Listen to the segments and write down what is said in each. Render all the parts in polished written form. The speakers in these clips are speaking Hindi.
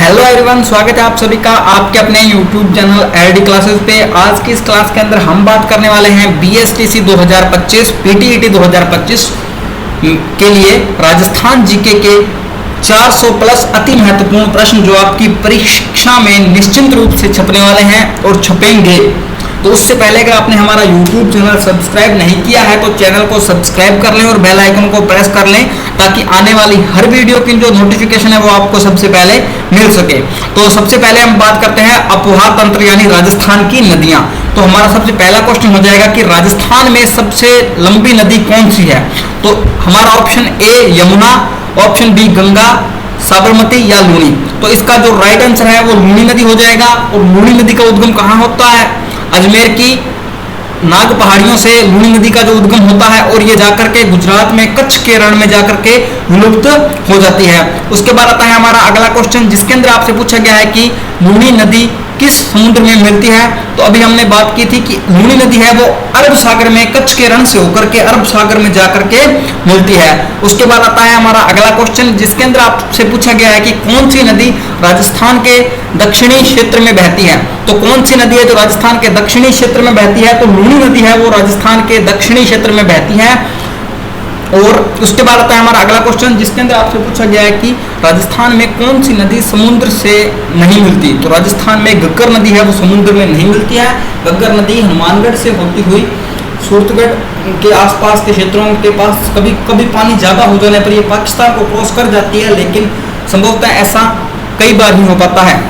हेलो एवरीवन, स्वागत है आप सभी का आपके अपने YouTube चैनल एलडी क्लासेस पे। आज की इस क्लास के अंदर हम बात करने वाले हैं बीएसटीसी 2025 पीटीईटी 2025 के लिए राजस्थान जीके के 400 प्लस अति महत्वपूर्ण प्रश्न जो आपकी परीक्षा में निश्चित रूप से छपने वाले हैं और छपेंगे। तो उससे पहले अगर आपने हमारा YouTube चैनल सब्सक्राइब नहीं किया है तो चैनल को सब्सक्राइब कर लें और बेल आइकन को प्रेस कर लें ताकि आने वाली हर वीडियो की जो नोटिफिकेशन है वो आपको सबसे पहले मिल सके। तो सबसे पहले हम बात करते हैं अपोहा तंत्र यानी राजस्थान की नदियां। तो हमारा सबसे पहला क्वेश्चन हो जाएगा कि राजस्थान में सबसे लंबी नदी कौन सी है। तो हमारा option A Yamuna, option B Ganga, Sabarmati या लूनी। तो इसका जो राइट आंसर है वो लूनी नदी हो जाएगा। और लूनी नदी का उद्गम कहाँ होता है? अजमेर की नाग पहाड़ियों से लूनी नदी का जो उद्गम होता है और ये जाकर के गुजरात में कच्छ के रण में जाकर के विलुप्त हो जाती है। उसके बाद आता है हमारा अगला क्वेश्चन जिसके अंदर आपसे पूछा गया है कि लूनी नदी किस समुद्र में मिलती है। तो अभी हमने बात की थी कि लूनी नदी है वो अरब सागर में कच्छ के रण से होकर के अरब सागर में जाकर के मिलती है। उसके बाद आता है हमारा अगला क्वेश्चन जिसके अंदर आपसे पूछा गया है कि कौन सी नदी राजस्थान के दक्षिणी क्षेत्र में बहती है। तो कौन सी नदी है जो राजस्थान के दक्षिणी क्षेत्र में बहती है? तो लूनी नदी है वो राजस्थान के दक्षिणी क्षेत्र में बहती है। और उसके बाद आता है हमारा अगला क्वेश्चन जिसके अंदर आपसे पूछा गया है कि राजस्थान में कौन सी नदी समुद्र से नहीं मिलती। तो राजस्थान में घग्गर नदी है वो समुद्र में नहीं मिलती है। घग्गर नदी हनुमानगढ़ से होती हुई सूरतगढ़ के आसपास के क्षेत्रों के पास कभी कभी पानी ज्यादा हो जाने पर ये पाकिस्तान को क्रॉस कर जाती है, लेकिन संभवतः ऐसा कई बार ही हो पाता है।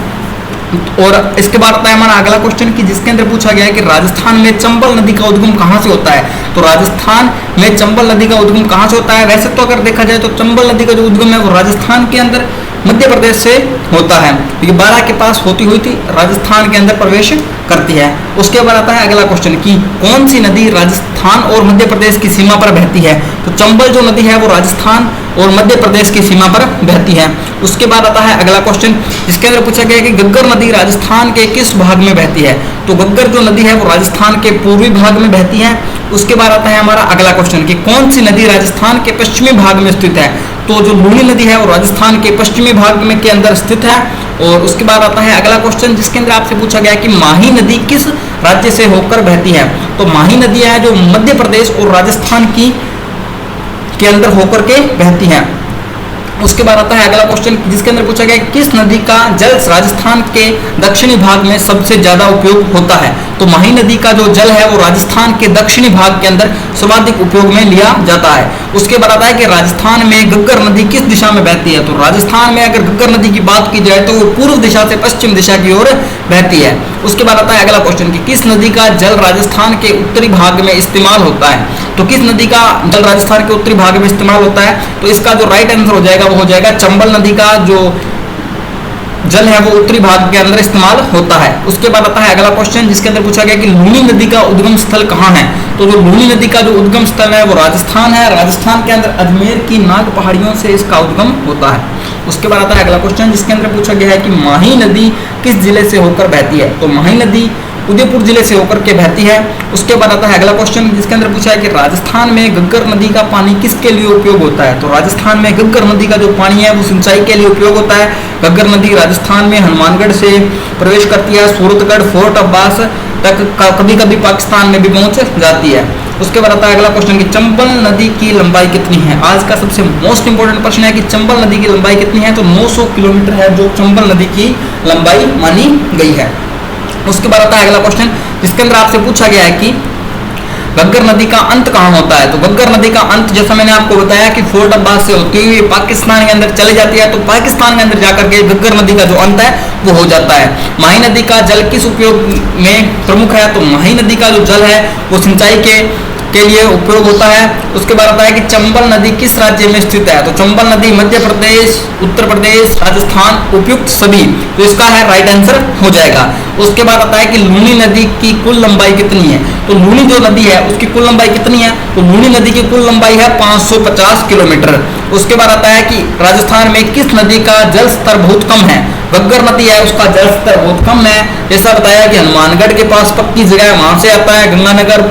और इसके बाद आता है हमारा अगला क्वेश्चन कि जिसके अंदर पूछा गया है कि राजस्थान में चंबल नदी का उद्गम कहाँ से होता है। तो राजस्थान में चंबल नदी का उद्गम कहाँ से होता है? वैसे तो अगर देखा जाए तो चंबल नदी का जो उद्गम है वो राजस्थान के अंदर मध्य प्रदेश से होता है। ये बारह के पास होती हुई थी राजस्थान के अंदर प्रवेश करती है। उसके बाद आता है अगला क्वेश्चन कि कौन सी नदी राजस्थान और मध्य प्रदेश की सीमा पर बहती है। तो चंबल जो नदी है वो राजस्थान और मध्य प्रदेश की सीमा पर बहती है। उसके बाद आता है अगला क्वेश्चन जिसके अंदर पूछा गया है कि घग्गर नदी राजस्थान के किस भाग में बहती है। तो घग्गर जो नदी है वो राजस्थान के पूर्वी भाग में बहती है। उसके बाद आता है हमारा अगला क्वेश्चन कि कौन सी नदी राजस्थान के पश्चिमी भाग में स्थित है। तो जो लूनी नदी है वो राजस्थान के पश्चिमी भाग में के अंदर स्थित है। और उसके बाद आता है अगला क्वेश्चन जिसके अंदर आपसे पूछा गया कि माही नदी किस राज्य से होकर बहती है। तो माही नदी है जो मध्य प्रदेश और राजस्थान की के अंदर होकर के बहती है। उसके बाद आता है अगला क्वेश्चन जिसके अंदर पूछा गया किस नदी का जल राजस्थान के दक्षिणी भाग में सबसे ज्यादा उपयोग होता है। तो माही नदी का जो जल है वो राजस्थान के दक्षिणी भाग के अंदर सर्वाधिक उपयोग में लिया जाता है। उसके बाद आता है कि राजस्थान में घग्गर नदी किस दिशा में बहती है। तो राजस्थान में अगर घग्गर नदी की बात की जाए तो वो पूर्व दिशा से पश्चिम दिशा की ओर बहती है। उसके बाद आता है अगला क्वेश्चन कि किस नदी का जल राजस्थान के उत्तरी भाग में इस्तेमाल होता है। तो किस नदी का जल राजस्थान के उत्तरी भाग में इस्तेमाल होता है। तो इसका जो राइट आंसर हो जाएगा वो हो जाएगा चंबल नदी का जो जल है वो उत्तरी भाग के अंदर इस्तेमाल होता है। उसके बाद आता है अगला क्वेश्चन जिसके अंदर पूछा गया कि लूनी नदी का उद्गम स्थल कहाँ है। तो जो लूनी नदी का जो उद्गम स्थल है वो राजस्थान है। राजस्थान के अंदर अजमेर की नाग पहाड़ियों से इसका उद्गम होता है। उसके बाद आता है अगला क्वेश्चन जिसके अंदर पूछा गया है कि माही नदी किस जिले से होकर बहती है। तो माही नदी उदयपुर जिले से होकर के बहती है। उसके बाद आता है अगला क्वेश्चन जिसके अंदर पूछा है कि राजस्थान में घग्गर नदी का पानी किसके लिए उपयोग होता है। तो राजस्थान में घग्गर नदी का जो पानी है वो सिंचाई के लिए उपयोग होता है। घग्गर नदी राजस्थान में हनुमानगढ़ से प्रवेश करती है, सूरतगढ़, फोर्ट अब्बास तक कभी कभी पाकिस्तान में भी पहुंच जाती है। उसके बाद आता है अगला क्वेश्चन कि चंबल नदी की लंबाई कितनी है। आज का सबसे मोस्ट इंपोर्टेंट प्रश्न है कि चंबल नदी की लंबाई कितनी है। तो 900 किलोमीटर है जो चंबल नदी की लंबाई मानी गई है। उसके बाद आता है अगला क्वेश्चन जिसके अंदर आपसे पूछा गया है कि घग्गर नदी का अंत कहाँ होता है। तो घग्गर नदी का अंत जैसा मैंने आपको बताया कि फोर्ट अब्बास से होती हुई पाकिस्तान के अंदर चली जाती है। तो पाकिस्तान के अंदर जाकर के घग्गर नदी का जो अंत है वो हो जाता है। माही नदी का जल किस उपयोग में प्रमुख है। तो माही नदी का जो जल है वो सिंचाई के लिए उपयोग होता है। उसके बाद आता है कि चंबल नदी किस राज्य में स्थित है। तो चंबल नदी मध्य प्रदेश, उत्तर प्रदेश, राजस्थान उपयुक्त सभी। तो इसका है राइट आंसर हो जाएगा। उसके बाद आता है कि लूनी नदी की कुल लंबाई कितनी है। तो लूनी जो नदी है उसकी कुल लंबाई कितनी है। तो लूनी नदी की कुल लंबाई है 550 किलोमीटर। उसके बाद आता है कि राजस्थान में किस नदी का जल स्तर बहुत कम है। घग्गर नदी है उसका जल स्तर बहुत कम है। जैसा बताया कि हनुमानगढ़ के पास पक्की जगह है वहां से आता है, गंगानगर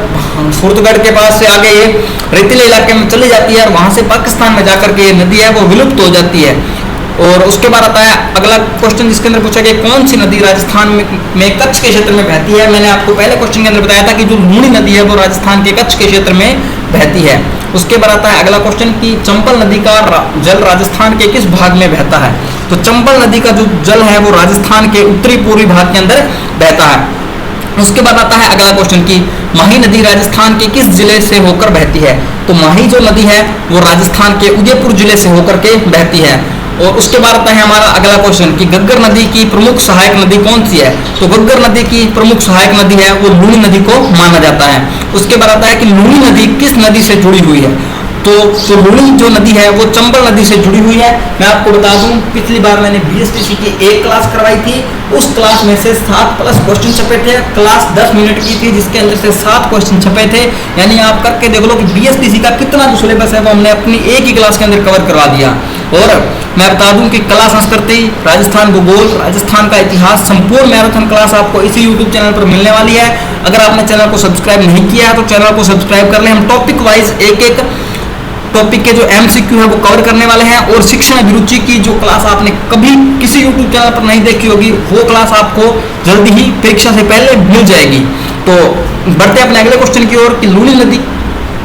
सूरतगढ़ के पास से आगे ये रेतीले इलाके में चली जाती है और वहां से पाकिस्तान में जाकर के ये नदी है वो विलुप्त हो जाती है। और उसके बाद आता है अगला क्वेश्चन जिसके अंदर पूछा गया कौन सी नदी राजस्थान में कच्छ के क्षेत्र में बहती है। मैंने आपको पहले क्वेश्चन के अंदर बताया था कि जो लूणी नदी है वो राजस्थान के कच्छ के क्षेत्र में बहती है। उसके बाद आता है अगला क्वेश्चन कि चंबल नदी का जल राजस्थान के किस भाग में बहता है। तो चंबल नदी का जो जल है वो राजस्थान के उत्तरी पूर्वी भाग के अंदर बहता है। उसके बाद आता है अगला क्वेश्चन कि माही नदी राजस्थान के किस जिले से होकर बहती है। तो माही जो नदी है वो राजस्थान के उदयपुर जिले से होकर के बहती है। और उसके बाद आता है हमारा अगला क्वेश्चन कि घग्गर नदी की प्रमुख सहायक नदी कौन सी है। तो घग्गर नदी की प्रमुख सहायक नदी है वो लूणी नदी को माना जाता है। उसके बाद आता है कि लूणी नदी किस नदी से जुड़ी हुई है। तो लूणी जो नदी है वो चंबल नदी से जुड़ी हुई है। मैं आपको बता दूं पिछली बार मैंने बीएसटीसी की एक क्लास करवाई थी, उस क्लास में से 7+ क्वेश्चन छपे थे। क्लास 10 मिनट की थी जिसके अंदर से 7 क्वेश्चन छपे थे। यानी आप करके देख लो कि बीएसटीसी का कितना जो सिलेबस है वो हमने अपनी एक ही क्लास के अंदर कवर करवा दिया। और मैं बता दूं कि कला संस्कृति, राजस्थान भूगोल, राजस्थान का इतिहास संपूर्ण मैराथन क्लास आपको इसी यूट्यूब चैनल पर मिलने वाली है। अगर आपने चैनल को सब्सक्राइब नहीं किया है तो चैनल को सब्सक्राइब कर लें। हम टॉपिक वाइज एक टॉपिक के जो एमसीक्यू है वो कवर करने वाले हैं। और शिक्षण अभिरुचि की जो क्लास आपने कभी किसी यूट्यूब चैनल पर नहीं देखी होगी वो क्लास आपको जल्दी ही परीक्षा से पहले मिल जाएगी। तो बढ़ते अपने अगले क्वेश्चन की ओर कि लूणी नदी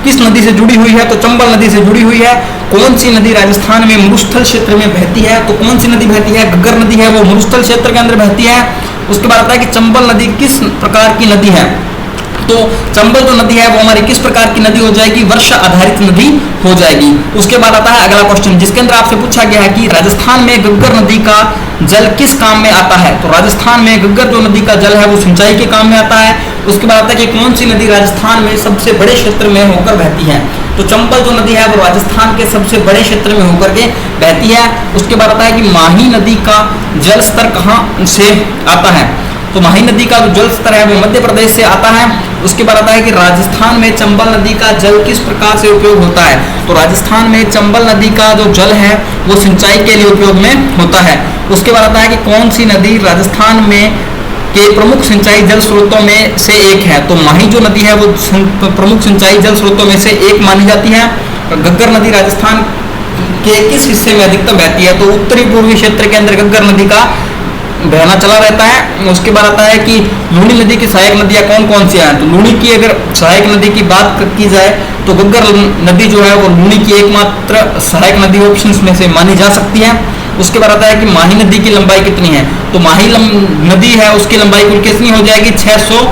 किस नदी से जुड़ी हुई है। तो चंबल नदी से जुड़ी हुई है। कौन सी नदी राजस्थान में मरुस्थल क्षेत्र में बहती है। तो कौन सी नदी बहती है, घग्गर नदी है वो मरुस्थल क्षेत्र के अंदर बहती है। उसके बाद आता है कि चंबल नदी किस प्रकार की नदी है। तो चंबल जो नदी है वो हमारी किस प्रकार की नदी हो जाएगी, वर्षा आधारित नदी हो जाएगी। उसके बाद आता है अगला क्वेश्चन जिसके अंदर आपसे पूछा गया है कि राजस्थान में घग्गर नदी का जल किस काम में आता है। तो राजस्थान में घग्गर जो नदी का जल है वो सिंचाई के काम में आता है। उसके बाद आता है कि कौन सी नदी राजस्थान में सबसे बड़े क्षेत्र में होकर बहती है। तो चंबल जो नदी है वो राजस्थान के सबसे बड़े क्षेत्र में होकर के बहती है। उसके बाद आता है कि माही नदी का जल स्तर कहाँ से आता है। तो माही नदी का जो जल स्तर है वो मध्य प्रदेश से आता है। उसके बाद आता है कि राजस्थान में चंबल नदी का जल किस प्रकार से उपयोग होता है। तो राजस्थान में चंबल नदी का जो जल है वो सिंचाई के लिए उपयोग में होता है। उसके बाद आता है कि कौन सी नदी राजस्थान में के प्रमुख सिंचाई जल स्रोतों में से एक है। तो माही जो नदी है वो प्रमुख सिंचाई जल स्रोतों में से एक मानी जाती है। घग्गर नदी राजस्थान के किस हिस्से में अधिकतम बहती है। तो उत्तरी पूर्वी क्षेत्र के अंदर घग्गर नदी का बहना चला रहता है। उसके बाद आता है कि लूणी नदी की सहायक नदियां कौन कौन सी हैं। तो लूणी की अगर सहायक नदी की बात की जाए तो घग्गर नदी जो है वो लूणी की एकमात्र सहायक नदी ऑप्शंस में से मानी जा सकती है। उसके बाद आता है कि माही नदी की लंबाई कितनी है। तो माही नदी है उसकी लंबाई कुल कितनी हो जाएगी, 600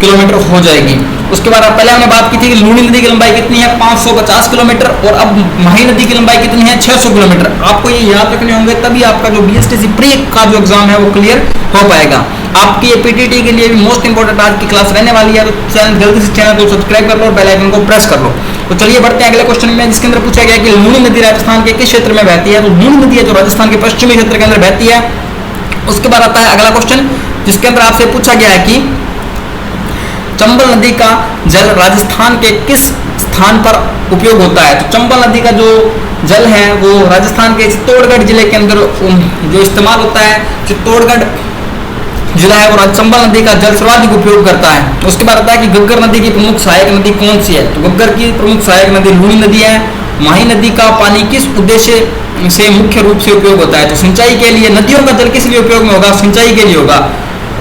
किलोमीटर हो जाएगी। उसके बाद पहले हमने बात की थी कि लूणी नदी की लंबाई कितनी है, 550 किलोमीटर। और अब माही नदी की लंबाई कितनी है, 600 किलोमीटर। आपको ये याद रखने होंगे तभी आपका जो बीएसटीसी प्री का जो एग्जाम है वो क्लियर हो पाएगा। आपकी ये पीटीटी के लिए भी मोस्ट इंपोर्टेंट आज की क्लास रहने वाली है। तो चैनल जल्दी से चैनल को सब्सक्राइब कर लो और बेल आइकन को प्रेस कर लो। तो चलिए बढ़ते हैं अगले क्वेश्चन में जिसके अंदर पूछा गया कि लूणी नदी राजस्थान के किस क्षेत्र में बहती है। तो लूणी नदी है जो राजस्थान के पश्चिमी क्षेत्र के अंदर बहती है। उसके बाद आता है अगला क्वेश्चन जिसके अंदर आपसे पूछा गया है कि चंबल नदी का जल राजस्थान के किस स्थान पर उपयोग होता है। तो चंबल नदी का जो जल है वो राजस्थान के चित्तौड़गढ़ जिले के अंदर जो इस्तेमाल होता है। चित्तौड़गढ़ जिला है वो चंबल नदी का जल सर्वाधिक उपयोग करता है। उसके बाद आता है कि घग्गर नदी की प्रमुख सहायक नदी कौन सी है। तो घग्गर की प्रमुख सहायक नदी लूणी नदी है। माही नदी का पानी किस उद्देश्य से मुख्य रूप से उपयोग होता है। तो सिंचाई के लिए। नदियों का जल किस लिए उपयोग में होगा, सिंचाई के लिए होगा।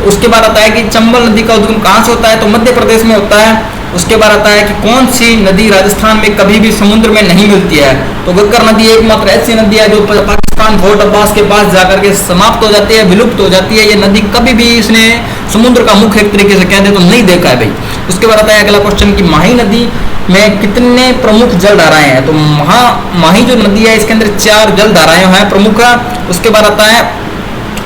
उसके बाद आता है कि चंबल नदी का उद्गम कहाँ से होता है। तो मध्य प्रदेश में होता है। उसके बाद आता है कि कौन सी नदी राजस्थान में कभी भी समुद्र में नहीं मिलती है। तो घग्गर नदी एकमात्र ऐसी नदी है जो पाकिस्तान फोर्ट अब्बास के पास जाकर के समाप्त हो जाती है, विलुप्त हो जाती है। ये नदी कभी भी इसने समुद्र का मुख एक तरीके से कह दे तो नहीं देखा है भाई। उसके बाद आता है अगला क्वेश्चन कि माही नदी में कितने प्रमुख जल धाराएं हैं। तो माही जो नदी है इसके अंदर 4 जल धाराएं हैं प्रमुख। उसके बाद आता है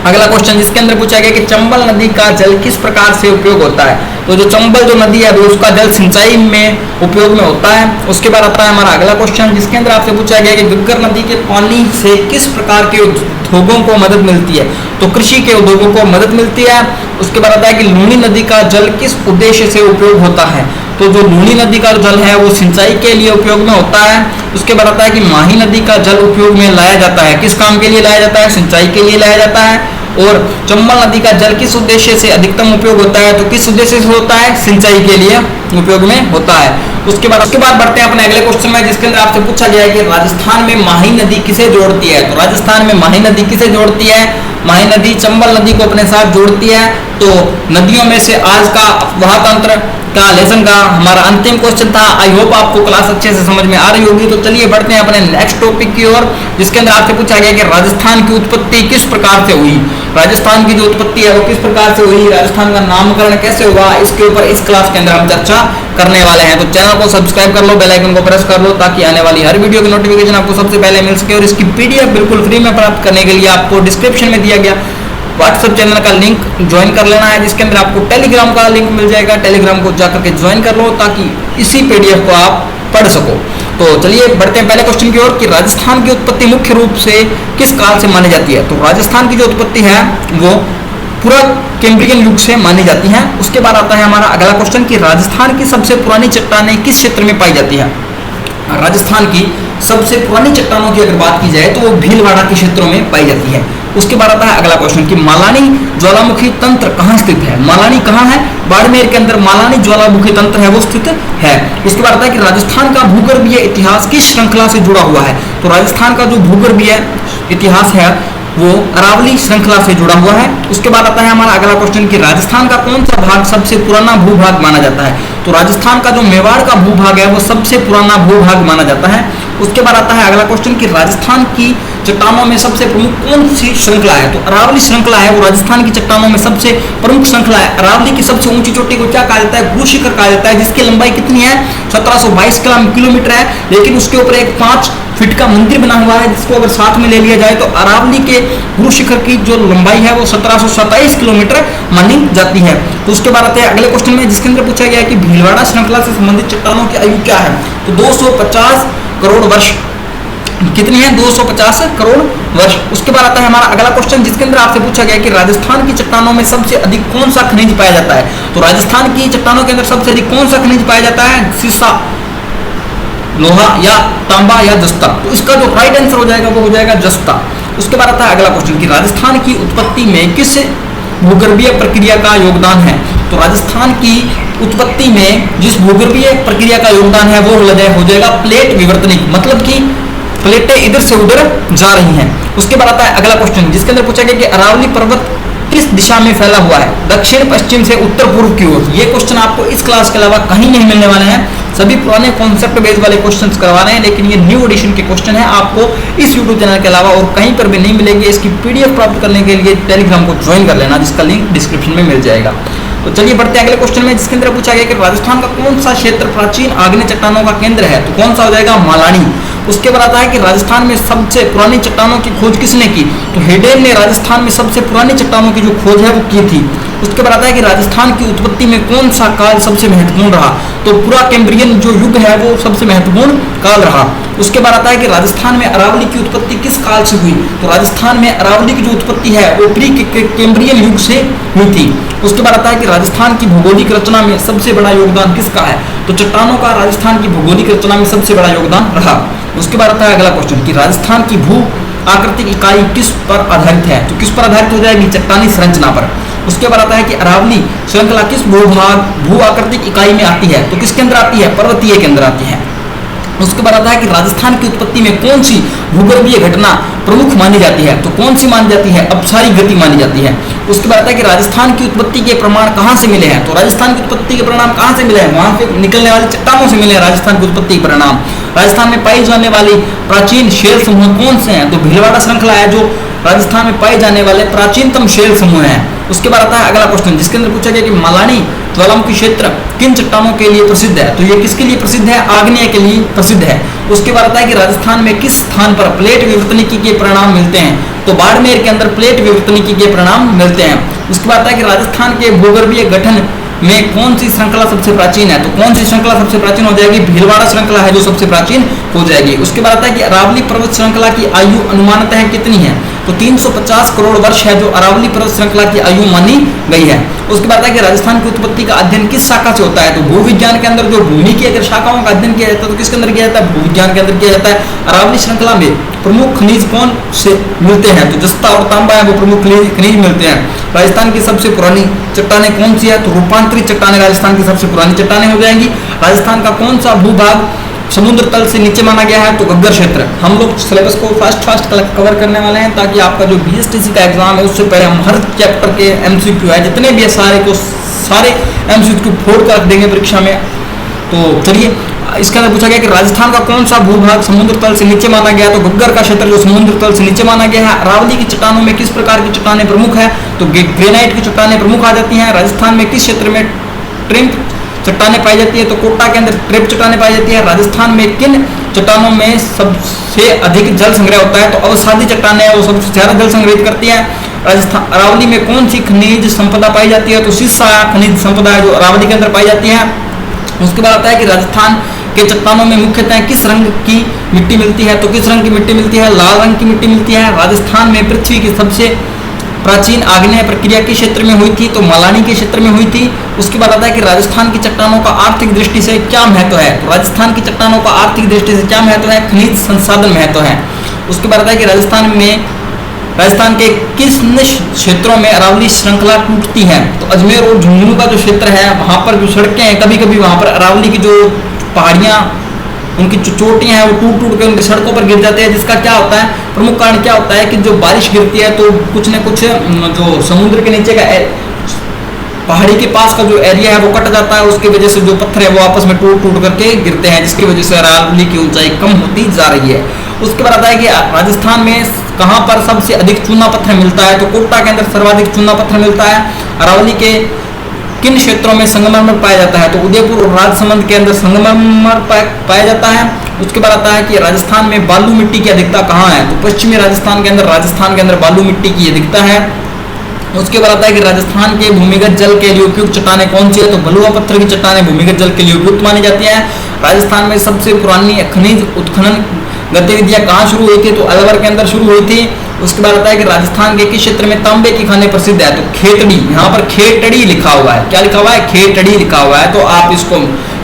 अगला क्वेश्चन जिसके अंदर पूछा गया कि चंबल नदी का जल किस प्रकार से उपयोग होता है। तो जो चंबल जो नदी है उसका जल सिंचाई में उपयोग में होता है। उसके बाद आता है हमारा अगला क्वेश्चन जिसके अंदर आपसे पूछा गया कि घग्गर नदी के पानी से किस प्रकार के उद्योगों को मदद मिलती है। तो कृषि के उद्योगों को मदद मिलती है। उसके बाद आता है कि लूणी नदी का जल किस उद्देश्य से उपयोग होता है। तो जो लूणी नदी का जल है वो सिंचाई के लिए उपयोग में होता है। उसके बाद आता है कि माही नदी का जल उपयोग में लाया जाता है। किस काम के लिए लाया जाता है, सिंचाई के लिए लाया जाता है। और चंबल नदी का जल किस उद्देश्य से अधिकतम उपयोग होता है, तो किस उद्देश्य से होता है, सिंचाई के लिए उपयोग में होता है। उसके बाद बढ़ते हैं अपने अगले क्वेश्चन में, जिसके अंदर आपसे पूछा गया है कि राजस्थान में माही नदी किसे जोड़ती है। तो राजस्थान में माही नदी किसे जोड़ती है, माही नदी चंबल नदी को अपने साथ जोड़ती है। तो नदियों में से आज का वह तंत्र का लेसन का हमारा अंतिम क्वेश्चन था। आई होप आपको क्लास अच्छे से समझ में आ रही होगी। तो चलिए बढ़ते हैं अपने नेक्स्ट टॉपिक की ओर, जिसके अंदर आपसे पूछा गया कि राजस्थान की उत्पत्ति किस प्रकार से हुई। राजस्थान की जो उत्पत्ति है वो किस प्रकार से हुई, राजस्थान का नामकरण कैसे हुआ, इसके ऊपर इस क्लास के अंदर हम चर्चा करने वाले हैं। तो चैनल को सब्सक्राइब कर लो, बेल आइकन को प्रेस कर लो, ताकि आने वाली हर वीडियो की नोटिफिकेशन आपको सबसे पहले मिल सके। और इसकी पीडीएफ बिल्कुल फ्री में प्राप्त करने के लिए आपको डिस्क्रिप्शन में दिया गया व्हाट्सएप चैनल का लिंक ज्वाइन कर लेना है, जिसके अंदर आपको टेलीग्राम का लिंक मिल जाएगा। टेलीग्राम को जाकर के ज्वाइन कर लो, ताकि इसी पीडीएफ को आप पढ़ सको। तो चलिए बढ़ते हैं पहले क्वेश्चन की ओर कि राजस्थान की उत्पत्ति मुख्य रूप से किस काल से मानी जाती है। तो राजस्थान की जो उत्पत्ति है वो पूरा कैम्ब्रियन युग से मानी जाती है। उसके बाद आता है हमारा अगला क्वेश्चन कि राजस्थान की सबसे पुरानी चट्टानें किस क्षेत्र में पाई जाती है। राजस्थान की सबसे पुरानी चट्टानों की अगर बात की जाए तो वो भीलवाड़ा के क्षेत्रों में पाई जाती है। उसके बाद आता है अगला क्वेश्चन कि मालानी ज्वालामुखी तंत्र कहाँ स्थित है। मालानी कहाँ है, बाड़मेर के अंदर मालानी ज्वालामुखी तंत्र है वो स्थित है। उसके बाद आता है कि राजस्थान का भूगर्भीय इतिहास किस श्रृंखला से जुड़ा हुआ है। तो राजस्थान का जो भूगर्भीय इतिहास है वो अरावली श्रृंखला से जुड़ा हुआ है। उसके बाद आता है हमारा अगला क्वेश्चन कि राजस्थान का कौन सा भाग सबसे पुराना भूभाग माना जाता है। तो राजस्थान का जो मेवाड़ का भूभाग है वो सबसे पुराना भूभाग माना जाता है। उसके बाद आता है अगला क्वेश्चन कि राजस्थान की चट्टानों में सबसे प्रमुख कौन सी श्रृंखला है। तो अरावली श्रृंखला है वो राजस्थान की चट्टानों में सबसे प्रमुख श्रृंखला है। अरावली की सबसे ऊंची चोटी को क्या कहा जाता है, गुरु शिखर कहा जाता है, जिसकी लंबाई कितनी है 1722 किलोमीटर है। लेकिन उसके ऊपर एक 5 फीट का मंदिर बना हुआ है, जिसको अगर साथ में ले लिया जाए तो अरावली के गुरु शिखर की जो लंबाई है वो 1727 किलोमीटर मानी जाती है। तो उसके बाद आते हैं अगले क्वेश्चन में, जिसके अंदर पूछा गया है कि भीलवाड़ा श्रृंखला से संबंधित चट्टानों की आयु क्या है। तो 250 करोड़ वर्ष कितनी है, 250 करोड़ वर्ष। उसके बाद आता है हमारा अगला क्वेश्चन, जिसके अंदर आपसे पूछा गया कि राजस्थान की चट्टानों में सबसे अधिक कौन सा खनिज पाया जाता है। तो राजस्थान की चट्टानों के अंदर सबसे अधिक कौन सा खनिज पाया जाता है, सीसा, लोहा या तांबा या जस्ता। तो इसका जो राइट आंसर हो जाएगा वो हो जाएगा जस्ता। उसके बाद आता है अगला क्वेश्चन कि राजस्थान की उत्पत्ति में किस भूगर्भीय प्रक्रिया का योगदान है। तो राजस्थान की उत्पत्ति में जिस भूगर्भीय प्रक्रिया का योगदान है वो हो जाएगा प्लेट विवर्तनिक, मतलब कि प्लेटें इधर से उधर जा रही हैं। उसके बाद आता है अगला क्वेश्चन, जिसके अंदर पूछा गया कि अरावली पर्वत किस दिशा में फैला हुआ है, दक्षिण पश्चिम से उत्तर पूर्व की ओर। ये क्वेश्चन आपको इस क्लास के अलावा कहीं नहीं मिलने वाले हैं। सभी पुराने कॉन्सेप्ट बेस्ड वाले क्वेश्चंस करवा रहे हैं, लेकिन ये न्यू एडिशन के क्वेश्चन है, आपको इस यूट्यूब चैनल के अलावा और कहीं पर भी नहीं मिलेंगे। इसकी पीडीएफ प्राप्त करने के लिए टेलीग्राम को ज्वाइन कर लेना, जिसका लिंक डिस्क्रिप्शन में मिल जाएगा। तो चलिए बढ़ते हैं अगले क्वेश्चन में, जिसके अंदर पूछा गया कि राजस्थान का कौन सा क्षेत्र प्राचीन आग्नेय चट्टानों का केंद्र है। तो कौन सा हो जाएगा, मालानी। उसके बाद आता है कि राजस्थान में सबसे पुरानी चट्टानों की खोज किसने की। तो हेडेल ने राजस्थान में सबसे पुरानी चट्टानों की जो खोज है वो की थी। उसके बाद आता है कि राजस्थान की उत्पत्ति में कौन सा काल सबसे महत्वपूर्ण रहा। तो पूरा कैम्ब्रियन जो युग है वो सबसे महत्वपूर्ण काल रहा। उसके बाद आता है कि राजस्थान में अरावली की उत्पत्ति किस काल से हुई। तो राजस्थान में अरावली की जो उत्पत्ति है वो प्री कैम्ब्रियन युग से हुई थी। उसके बाद आता है कि राजस्थान की भौगोलिक रचना में सबसे बड़ा योगदान किसका है। तो चट्टानों का राजस्थान की भौगोलिक रचना में सबसे बड़ा योगदान रहा। उसके बाद आता है अगला क्वेश्चन कि राजस्थान की भू आकृतिक इकाई किस पर आधारित है। तो किस पर आधारित हो जाएगी, चट्टानी संरचना पर। उसके बाद आता है कि अरावली श्रृंखला किस भू आकृतिक इकाई में आती है। तो किसके अंदर आती है, पर्वतीय के अंदर आती है। उसके बाद आता है कि राजस्थान की उत्पत्ति में कौन सी भूगर्भीय घटना प्रमुख मानी जाती है। तो कौन सी मानी जाती है, अपसारी गति मानी जाती है। उसके बाद आता है कि राजस्थान की उत्पत्ति के प्रमाण कहाँ से मिले हैं। तो राजस्थान की उत्पत्ति के परिणाम कहाँ से मिले हैं, वहां से निकलने वाली चट्टानों से मिले हैं राजस्थान की उत्पत्ति के परिणाम। राजस्थान में पाई जाने वाली प्राचीन शेल समूह कौन से हैं। तो भीलवाड़ा श्रृंखला है जो राजस्थान में पाए जाने वाले प्राचीनतम शेल समूह हैं। उसके बाद आता है अगला क्वेश्चन, जिसके अंदर पूछा गया कि मालानी ज्वालामुखी क्षेत्र किन चट्टानों के लिए प्रसिद्ध है। तो ये किसके लिए प्रसिद्ध है, आग्नेय के लिए प्रसिद्ध है। उसके बाद आता है कि राजस्थान में किस स्थान पर प्लेट विवर्तनिकी के परिणाम मिलते हैं। तो बाड़मेर के अंदर प्लेट विवर्तनिकी के परिणाम मिलते हैं। उसके बाद आता है कि राजस्थान के भूगर्भीय गठन में कौन सी श्रृंखला सबसे प्राचीन है। तो कौन सी श्रृंखला सबसे प्राचीन हो जाएगी, भीलवाड़ा श्रृंखला है जो सबसे प्राचीन हो जाएगी। उसके बाद आता है कि अरावली पर्वत श्रृंखला की आयु अनुमानतः कितनी है। तो 350 करोड़ वर्ष है जो अरावली पर्वत श्रृंखला की आयु मानी गई है। उसके बाद आता है कि राजस्थान की उत्पत्ति का अध्ययन किस शाखा से होता है। तो भूविज्ञान के अंदर जो भूमि की अगर शाखाओं का अध्ययन किया जाता है तो किसके अंदर किया जाता है, भूविज्ञान के अंदर किया जाता है। अरावली श्रृंखला में प्रमुख खनिज कौन से मिलते हैं? तो जस्ता और तांबा है वो प्रमुख खनिज मिलते हैं। राजस्थान की सबसे पुरानी चट्टानें कौन सी है? तो रूपांतरित चट्टानें राजस्थान की सबसे पुरानी चट्टानें हो जाएंगी। राजस्थान का कौन सा भूभाग समुद्र तल से नीचे माना गया है? तो घग्गर क्षेत्र। हम लोग सिलेबस को फास्ट कवर करने वाले हैं ताकि आपका जो बीएसटीसी का एग्जाम है उससे पहले हम हर चैप्टर के एमसीक्यू है जितने भी है सारे एमसीक्यू फोड़ कर रख देंगे परीक्षा में। तो चलिए, इसके अंदर पूछा गया कि राजस्थान का कौन सा भूभाग समुद्र तल से नीचे माना गया? तो घग्गर का क्षेत्र जो समुद्र तल से नीचे माना गया है। अरावली की चट्टानों में किस प्रकार की चट्टानें प्रमुख है? तो ग्रेनाइट की चट्टानें प्रमुख आ जाती हैं। राजस्थान में किस क्षेत्र में ट्रिम्प चट्टानें पाई जाती है? तो कोटा के अंदर ट्रिप चट्टानें पाई जाती है। राजस्थान में किन चट्टानों में सबसे अधिक जल संग्रह होता है? तो अवसादी चट्टानें वो सबसे ज्यादा जल संग्रहित करती है। राजस्थान अरावली में कौन सी खनिज संपदा पाई जाती है? तो सीसा खनिज संपदा है जो अरावली के अंदर पाई जाती है। उसके बाद आता है कि राजस्थान के चट्टानों में मुख्यतः किस रंग की मिट्टी मिलती है? तो किस रंग की मिट्टी मिलती है? लाल रंग की मिट्टी मिलती है। राजस्थान में पृथ्वी की सबसे प्राचीन आग्नेय प्रक्रिया किस क्षेत्र में हुई थी? तो मलानी के क्षेत्र में हुई थी। उसके बाद आता है कि राजस्थान की चट्टानों का आर्थिक दृष्टि से क्या महत्व है? तो राजस्थान की चट्टानों का आर्थिक दृष्टि से क्या महत्व है? खनिज संसाधन महत्व है। उसके बाद आता है कि राजस्थान के किस क्षेत्रों में अरावली श्रृंखला टूटती है? तो अजमेर और झुंझुनू का जो क्षेत्र है वहां पर जो सड़कें हैं कभी कभी वहां पर अरावली की जो पहाड़ियां उनकी जो चोटियां हैं वो टूट के उनकी सड़कों पर गिर जाते हैं। जिसका क्या होता है, प्रमुख कारण क्या होता है कि जो बारिश गिरती है तो कुछ न कुछ जो समुद्र के नीचे का पहाड़ी के पास का जो एरिया है वो कट जाता है। उसकी वजह से जो पत्थर है वो आपस में टूट करके गिरते हैं जिसकी वजह से अरावली की ऊंचाई कम होती जा रही है। उसके बाद आता है कि राजस्थान में कहां पर सबसे अधिक चूना पत्थर मिलता है? तो कोटा के अंदर सर्वाधिक चूना पत्थर मिलता है। अरावली के किन क्षेत्रों में संगमरमर पाया जाता है? तो उदयपुर और राजसमंद के अंदर संगमरमर पाया जाता है। उसके बाद आता है कि राजस्थान में बालू मिट्टी की अधिकता कहाँ है? तो पश्चिमी राजस्थान के अंदर बालू मिट्टी की अधिकता है। उसके बाद आता है कि राजस्थान के भूमिगत जल के लिए उपयुक्त चट्टानें कौन सी है? तो बलुआ पत्थर की चट्टानें भूमिगत जल के लिए उपयुक्त मानी जाती है। राजस्थान में सबसे पुरानी खनिज उत्खनन गतिविधियां कहाँ शुरू हुई थी? तो अलवर के अंदर शुरू हुई थी। उसके बाद आता है कि राजस्थान के किस क्षेत्र में तांबे की खाने प्रसिद्ध है? तो खेतड़ी। यहाँ पर खेतड़ी लिखा हुआ है। क्या लिखा हुआ है? खेतड़ी लिखा हुआ है, तो आप इसको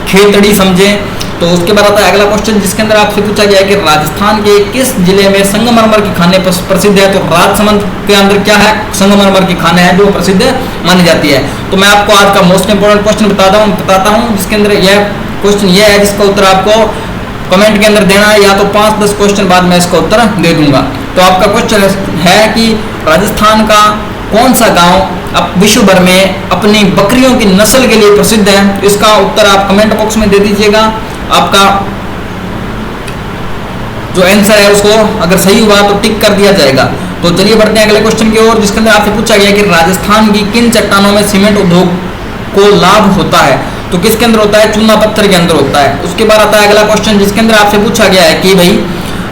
खेतड़ी समझें। तो उसके बाद आता है अगला क्वेश्चन जिसके अंदर आपसे पूछा गया है कि राजस्थान के किस जिले में संगमरमर की खाने प्रसिद्ध है? तो राजसमंद के अंदर क्या है? संगमरमर की खाने है जो प्रसिद्ध मानी जाती है। तो मैं आपको आज का मोस्ट इंपोर्टेंट क्वेश्चन बताता हूँ जिसके अंदर यह क्वेश्चन यह है जिसका उत्तर आपको कमेंट के अंदर देना है, या तो 5-10 क्वेश्चन बाद में इसका उत्तर दे दूंगा। तो आपका क्वेश्चन है कि राजस्थान का कौन सा गांव अब विश्व भर में अपनी बकरियों की नस्ल के लिए प्रसिद्ध है? इसका उत्तर आप कमेंट बॉक्स में दे दीजिएगा। आपका जो आंसर है उसको अगर सही हुआ तो टिक कर दिया जाएगा। तो चलिए बढ़ते हैं अगले क्वेश्चन की ओर जिसके अंदर आपसे पूछा गया कि राजस्थान की किन चट्टानों में सीमेंट उद्योग को लाभ होता है? तो किसके अंदर होता है? चूना पत्थर के अंदर होता है। उसके बाद आता है अगला क्वेश्चन जिसके अंदर आपसे पूछा गया है कि भाई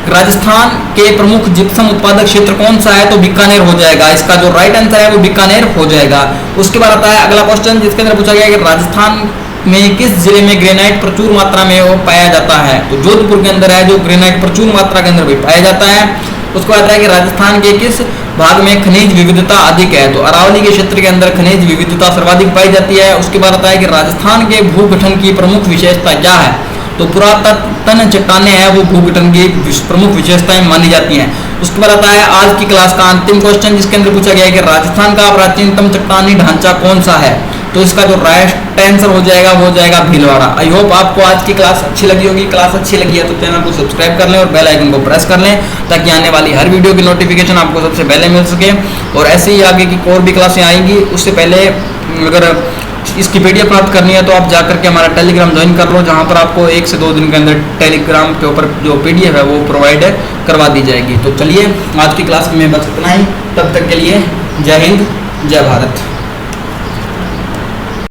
राजस्थान के प्रमुख जिप्सम उत्पादक क्षेत्र कौन सा है? तो बीकानेर हो जाएगा। इसका जो राइट आंसर है वो बीकानेर हो जाएगा। उसके बाद आता है अगला क्वेश्चन जिसके अंदर पूछा गया है कि राजस्थान में किस जिले में ग्रेनाइट प्रचुर मात्रा में वो पाया जाता है? तो जोधपुर के अंदर है जो ग्रेनाइट प्रचुर मात्रा के अंदर भी पाया जाता है। उसको आता है कि राजस्थान के किस भाग में खनिज विविधता अधिक है? तो अरावली के क्षेत्र के अंदर खनिज विविधता सर्वाधिक पाई जाती है। उसके बाद आता है कि राजस्थान के भूगठन की प्रमुख विशेषता क्या है? तो पुरातन चट्टानें हैं वो भूगठन की प्रमुख विशेषताएं मानी जाती हैं। उसके बाद आता है आज की क्लास का अंतिम क्वेश्चन जिसके अंदर पूछा गया है कि राजस्थान का प्राचीनतम चट्टानी ढांचा कौन सा है? तो इसका जो राइट आंसर हो जाएगा भीलवाड़ा। आई होप आपको आज की क्लास अच्छी लगी होगी। क्लास अच्छी लगी है तो चैनल को सब्सक्राइब कर लें और बेल आइकन को प्रेस कर लें ताकि आने वाली हर वीडियो की नोटिफिकेशन आपको सबसे पहले मिल सके। और ऐसे ही आगे की और भी क्लासें आएंगी उससे पहले अगर इसकी पीडीएफ प्राप्त करनी है तो आप जाकर के हमारा टेलीग्राम ज्वाइन कर लो जहां पर आपको 1 से 2 दिन के अंदर टेलीग्राम के ऊपर जो पीडीएफ है वो प्रोवाइड करवा दी जाएगी। तो चलिए आज की क्लास में बस इतना ही। तब तक के लिए जय हिंद, जय भारत।